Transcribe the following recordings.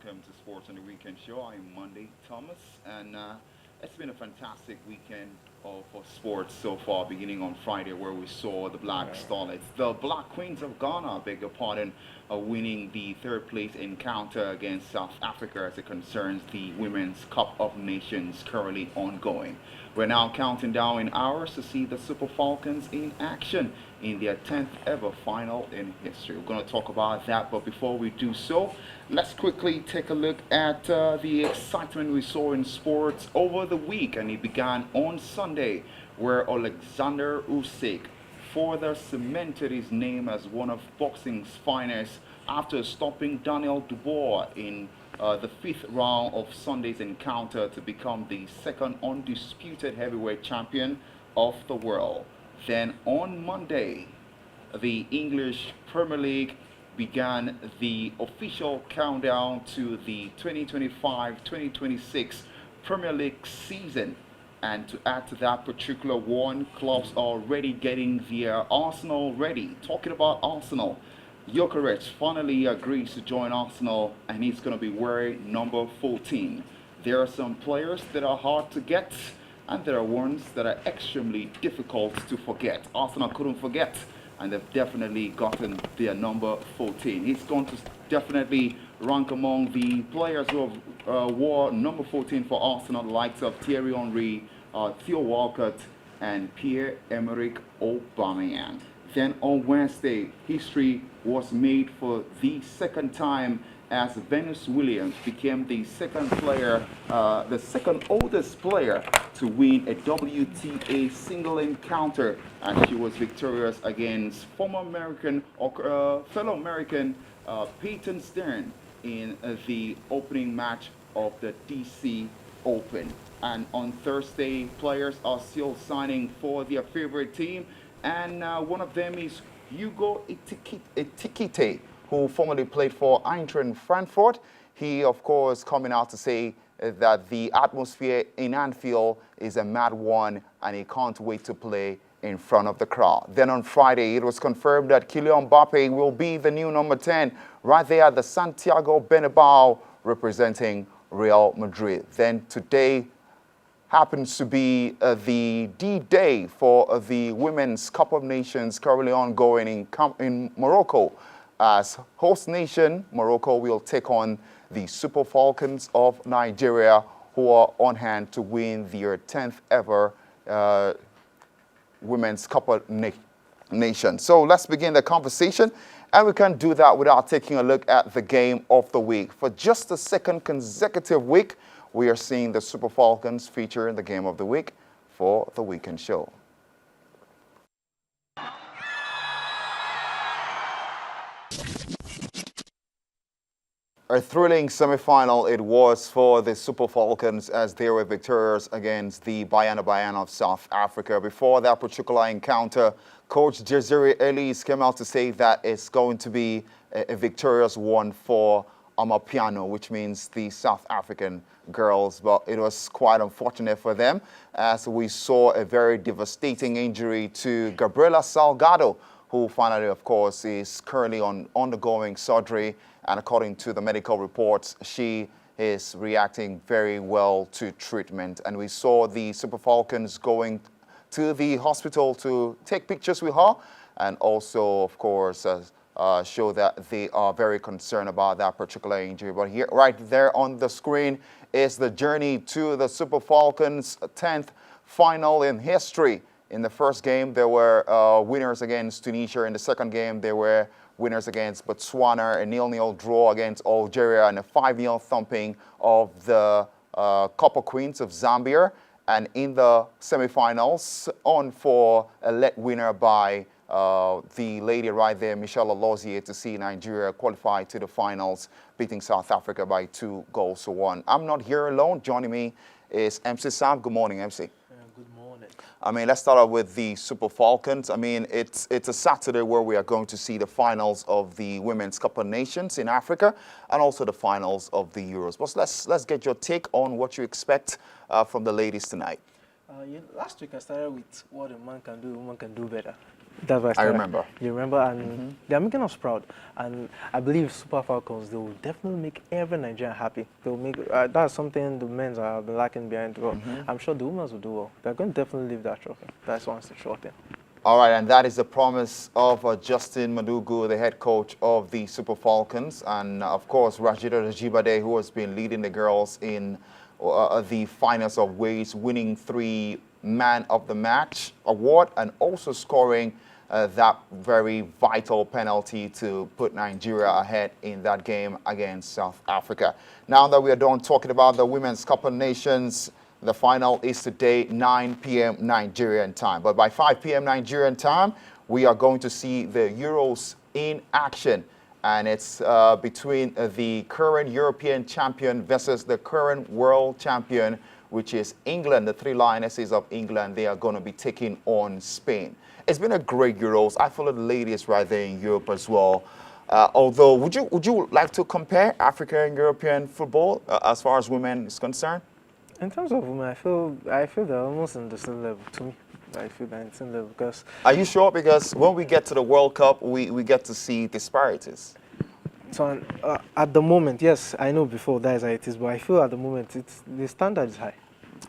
welcome to Sports on the Weekend Show. I'm Monday Thomas, and it's been a fantastic weekend for sports so far, beginning on Friday, where we saw the Black Starlets, the Black Queens of Ghana, I beg your pardon, winning the third place encounter against South Africa as it concerns the Women's Cup of Nations currently ongoing. We're now counting down in hours to see the Super Falcons in action in their 10th ever final in history. We're going to talk about that, but before we do so, let's quickly take a look at the excitement we saw in sports over the week, and it began on Sunday, where Alexander Usyk further cemented his name as one of boxing's finest after stopping Daniel Dubois in the fifth round of Sunday's encounter to become the second undisputed heavyweight champion of the world. Then on Monday, the English Premier League began the official countdown to the 2025-2026 Premier League season. And to add to that particular one, clubs are already getting their Arsenal ready. Talking about Arsenal, Gyökeres finally agrees to join Arsenal, and he's going to be wearing number 14. There are some players that are hard to get, and there are ones that are extremely difficult to forget. Arsenal couldn't forget, and they've definitely gotten their number 14. He's going to definitely rank among the players who have wore number 14 for Arsenal, the likes of Thierry Henry, Theo Walcott, and Pierre-Emerick Aubameyang. Then on Wednesday, history was made for the second time as Venus Williams became the second oldest player to win a WTA single encounter, and she was victorious against fellow American Peyton Stern in the opening match of the DC Open. And on Thursday, players are still signing for their favorite team, and one of them is Hugo Ekitike, who formerly played for Eintracht Frankfurt. He, of course, coming out to say that the atmosphere in Anfield is a mad one, and he can't wait to play in front of the crowd. Then on Friday, it was confirmed that Kylian Mbappe will be the new number 10 right there at the Santiago Bernabeu, representing Real Madrid. Then today happens to be the D-Day for the Women's Cup of Nations currently ongoing in Morocco. As host nation, Morocco will take on the Super Falcons of Nigeria, who are on hand to win their 10th ever Women's Cup of Nations. So let's begin the conversation, and we can't do that without taking a look at the game of the week. For just the second consecutive week, we are seeing the Super Falcons feature in the game of the week for the weekend show. A thrilling semi-final it was for the Super Falcons as they were victorious against the Banyana Banyana of South Africa. Before that particular encounter, Coach Desiree Ellis came out to say that it's going to be a victorious one for Amapiano, which means the South African girls. But it was quite unfortunate for them as we saw a very devastating injury to Gabriela Salgado, who finally, of course, is currently undergoing surgery. And according to the medical reports, she is reacting very well to treatment. And we saw the Super Falcons going to the hospital to take pictures with her, and also, of course, show that they are very concerned about that particular injury. But here, right there on the screen, is the journey to the Super Falcons' 10th final in history. In the first game, there were winners against Tunisia. In the second game, there were winners against Botswana, a 0-0 draw against Algeria, and a 5-0 thumping of the Copper Queens of Zambia. And in the semifinals, on for a late winner by the lady right there, Michelle Alozie, to see Nigeria qualify to the finals, beating South Africa by 2-1. I'm not here alone. Joining me is MC Samm. Good morning, MC. Good morning. I mean, let's start out with the Super Falcons. I mean, it's a Saturday where we are going to see the finals of the Women's Cup of Nations in Africa and also the finals of the Euros. But let's get your take on what you expect from the ladies tonight. Last week I started with what a man can do, a woman can do better. That's why I I started. remember. You remember? And they're making us proud. And I believe Super Falcons, they will definitely make every Nigerian happy. They'll make that's something the men's have been lacking behind. Well, I'm sure the women's will do well. They're going to definitely leave that trophy. That's one sure thing. All right, and that is the promise of Justin Madugu, the head coach of the Super Falcons, and of course Rajida Rajibade, who has been leading the girls in the finals of Wales, winning 3 Man of the Match award, and also scoring that very vital penalty to put Nigeria ahead in that game against South Africa. Now that we are done talking about the Women's Cup of Nations, the final is today, 9 p.m. Nigerian time. But by 5 p.m. Nigerian time, we are going to see the Euros in action. And it's between the current European champion versus the current world champion, which is England. The 3 Lionesses of England, they are going to be taking on Spain. It's been a great Euros. I follow the ladies right there in Europe as well. Although, would you like to compare African and European football as far as women is concerned? In terms of women, I feel they're almost in the same level to me. I feel they're in the same level because. Are you sure? Because when we get to the World Cup, we get to see disparities. So at the moment, yes, I know before that is how it is, but I feel at the moment the standard is high,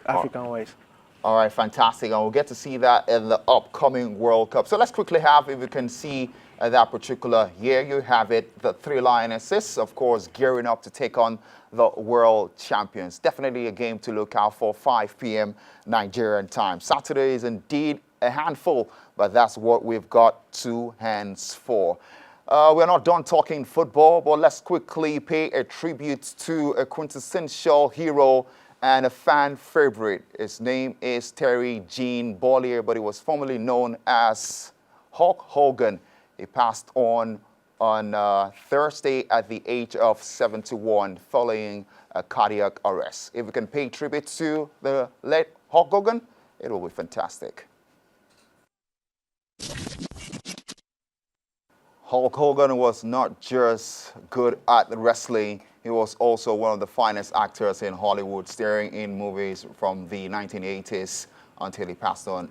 African-wise. All right, fantastic. And we'll get to see that in the upcoming World Cup. So let's quickly have, if we can see that particular year, you have it, the 3 Lionesses, of course, gearing up to take on the world champions. Definitely a game to look out for, 5 p.m. Nigerian time. Saturday is indeed a handful, but that's what we've got 2 hands for. We're not done talking football, but let's quickly pay a tribute to a quintessential hero and a fan favorite. His name is Terry Jean Bollier, but he was formerly known as Hulk Hogan. He passed on Thursday at the age of 71 following a cardiac arrest. If we can pay tribute to the late Hulk Hogan, it will be fantastic. Hulk Hogan was not just good at wrestling, he was also one of the finest actors in Hollywood, starring in movies from the 1980s until he passed on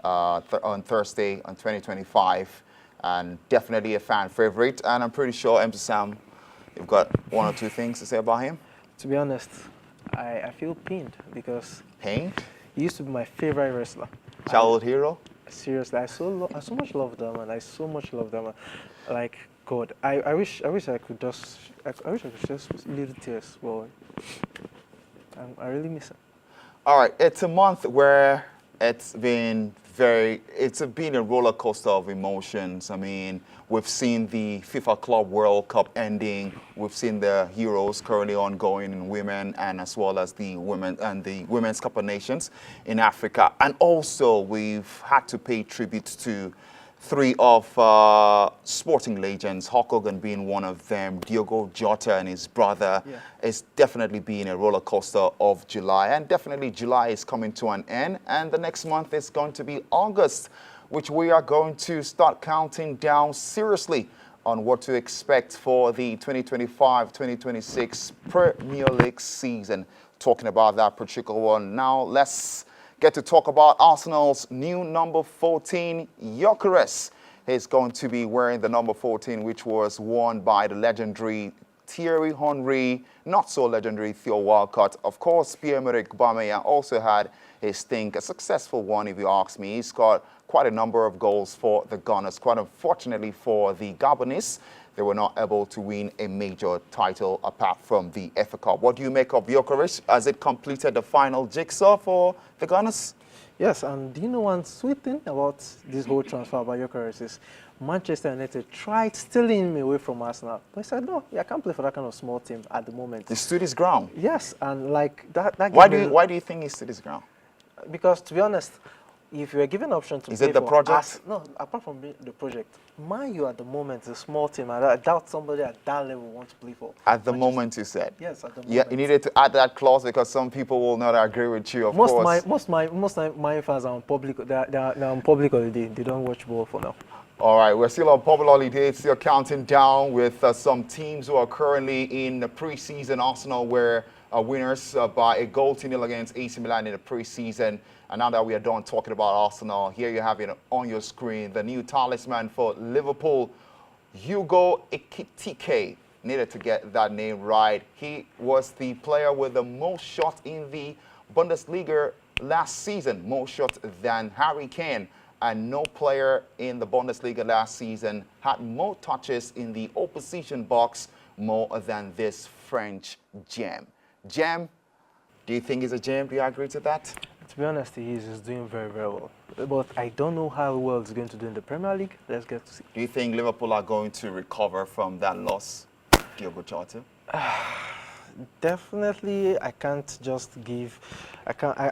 on Thursday on 2025. And definitely a fan favorite. And I'm pretty sure, MC Sam, you've got 1 or 2 things to say about him? To be honest, I feel pained because... Pained? He used to be my favorite wrestler. Childhood hero? Seriously, I so much love them, and I so much love them. Like, God, I wish I could just... I wish I could just little tears. Well, I really miss him. All right, it's a month where it's been a roller coaster of emotions. I mean, we've seen the FIFA Club World Cup ending. We've seen the Euros currently ongoing in women, and as well as the Women's Cup of Nations in Africa. And also, we've had to pay tribute to 3 of sporting legends, Hulk Hogan being one of them, Diogo Jota and his brother. Yeah. It's definitely been a roller coaster of July, and definitely July is coming to an end, and the next month is going to be August, which we are going to start counting down seriously on what to expect for the 2025-2026 Premier League season. Talking about that particular one now, let's get to talk about Arsenal's new number 14, Gyökeres. He's going to be wearing the number 14, which was worn by the legendary Thierry Henry, not so legendary Theo Walcott. Of course, Pierre-Emerick Aubameyang also had his stint, a successful one if you ask me. He scored quite a number of goals for the Gunners. Quite unfortunately for the Gabonese, they were not able to win a major title apart from the FA Cup. What do you make of Gyökeres? Has it completed the final jigsaw for the Gunners? Yes, and do you know one sweet thing about this whole transfer by Gyökeres is Manchester United tried stealing him away from Arsenal. But he said, no, I can't play for that kind of small team at the moment. He stood his ground. Yes, and like that Why do you think he stood his ground? Because to be honest, if you were given an option to is play it the for project? no, apart from the project, Man U at the moment is a small team, and I doubt somebody at that level wants to play for. At the moment, you said. Yes, at the moment. Yeah, you needed to add that clause because some people will not agree with you. Of course. Most my fans are on public. They're on public holiday. They don't watch ball for now. All right, we're still on public holiday, still counting down with some teams who are currently in the preseason. Arsenal were winners by a goal to nil against AC Milan in the preseason. And now that we are done talking about Arsenal, here you have it on your screen, the new talisman for Liverpool, Hugo Ekitike. Needed to get that name right. He was the player with the most shots in the Bundesliga last season, more shots than Harry Kane. And no player in the Bundesliga last season had more touches in the opposition box more than this French gem. Gem, do you think he's a gem? Do you agree to that? To be honest, he's doing very, very well. But I don't know how well he's going to do in the Premier League. Let's get to see. Do you think Liverpool are going to recover from that loss, Diogo Jota? Definitely, I can't just give.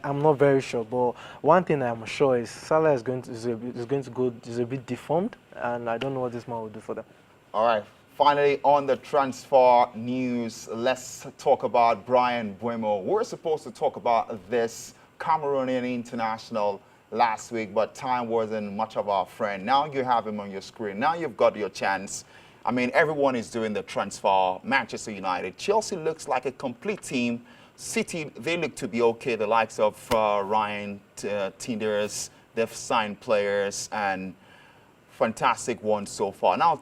I'm not very sure, but one thing I'm sure is Salah is going to go is a bit deformed, and I don't know what this man will do for them. All right. Finally, on the transfer news, let's talk about Brian Buemo. We're supposed to talk about this Cameroonian international last week, but time wasn't much of our friend. Now you have him on your screen. Now you've got your chance. I mean, everyone is doing the transfer. Manchester United. Chelsea looks like a complete team. City, they look to be okay. The likes of Ryan Tinders, they've signed players and fantastic ones so far. Now,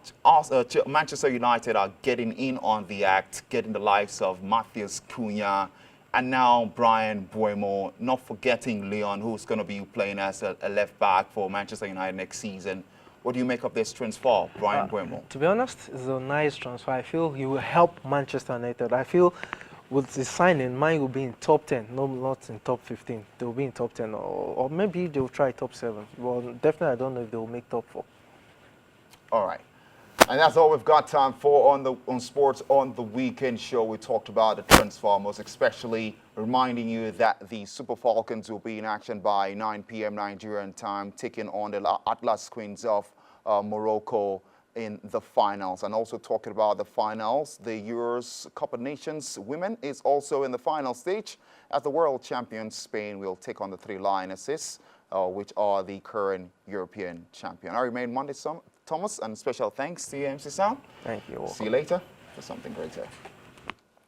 Manchester United are getting in on the act, getting the likes of Matheus Cunha, and now Brian Buemo, not forgetting Leon, who's going to be playing as a left back for Manchester United next season. What do you make of this transfer, Brian Buemo? To be honest, it's a nice transfer. I feel he will help Manchester United. I feel with the signing, mine will be in top 10, no, not in top 15. They will be in top 10, or maybe they will try top 7. Well, definitely, I don't know if they will make top 4. All right. And that's all we've got time for on Sports on the Weekend show. We talked about the transfer, most especially reminding you that the Super Falcons will be in action by 9 p.m. Nigerian time, taking on the Atlas Queens of Morocco in the finals. And also talking about the finals, the Euros Cup of Nations women is also in the final stage as the world champions Spain will take on the Three Lionesses, which are the current European champion. I remain Monday Thomas, and special thanks to you, MC Samm. Thank you. See you later for something greater.